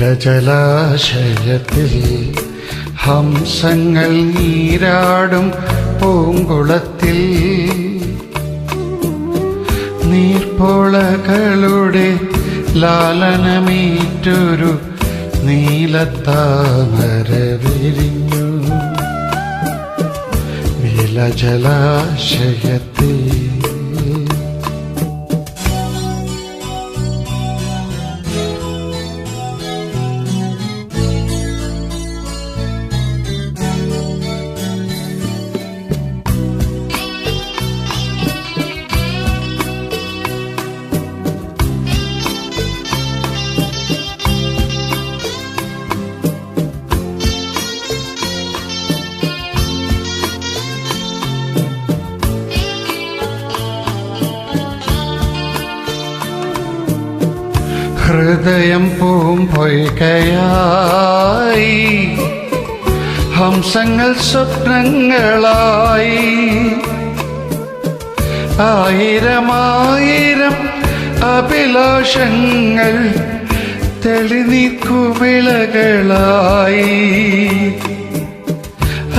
നീലജലാശയത്തിൽ ഹംസങ്ങൾ നീരാടും പൂങ്കുളത്തിൽ നീർപ്പോളകളുടെ ലാലനമേറ്റൊരു നീലത്താമര വിരിഞ്ഞു നീലജലാശയത്തിൽ. ഹൃദയം പൂമ്പൊയ്കയായി ഹംസങ്ങൾ സ്വപ്നങ്ങളായി ആയിരമായിരം അഭിലാഷങ്ങൾ തെളിനീർക്കുമിളകളായി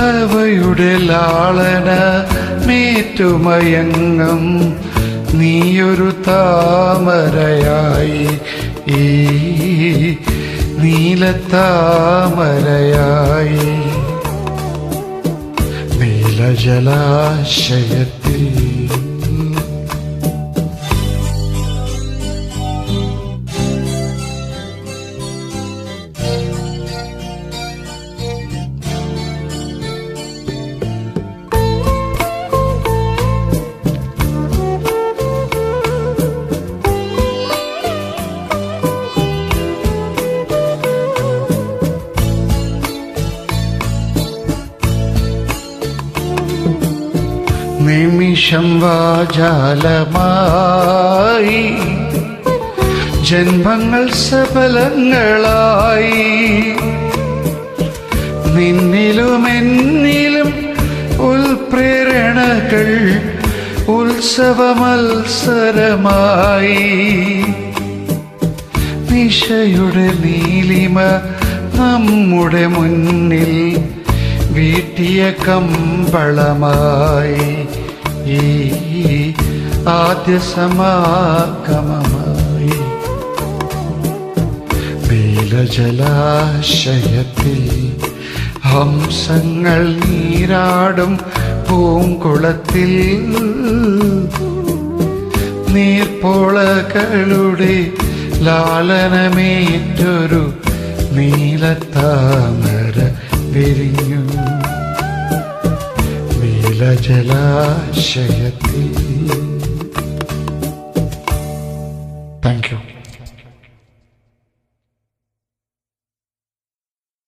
അവയുടെ ലാളന മേറ്റുമയങ്ങും നീയൊരു താമരയായി ഈ നീലത്താമരയായി നീലജലാശയത്തിൽ. നിമിഷം വാചാലമായി ജന്മങ്ങൾ സഫലങ്ങളായി നിന്നിലും എന്നിലും ഉൽപ്രേരണകൾ ഉത്സവമത്സരമായി നിശയുടെ നീലിമ നമ്മുടെ മുന്നിൽ വീട്ടിയ കമ്പളമായി ഈ ആദ്യ സമാഗമമായി നീലജലാശയത്തിൽ ഹംസങ്ങൾ നീരാടും പൂങ്കുളത്തിൽ നീർപ്പോളകളുടെ ലാലനമേറ്റൊരു നീലത്താമര വിരിഞ്ഞു നീലജലാശയത്തിൽ.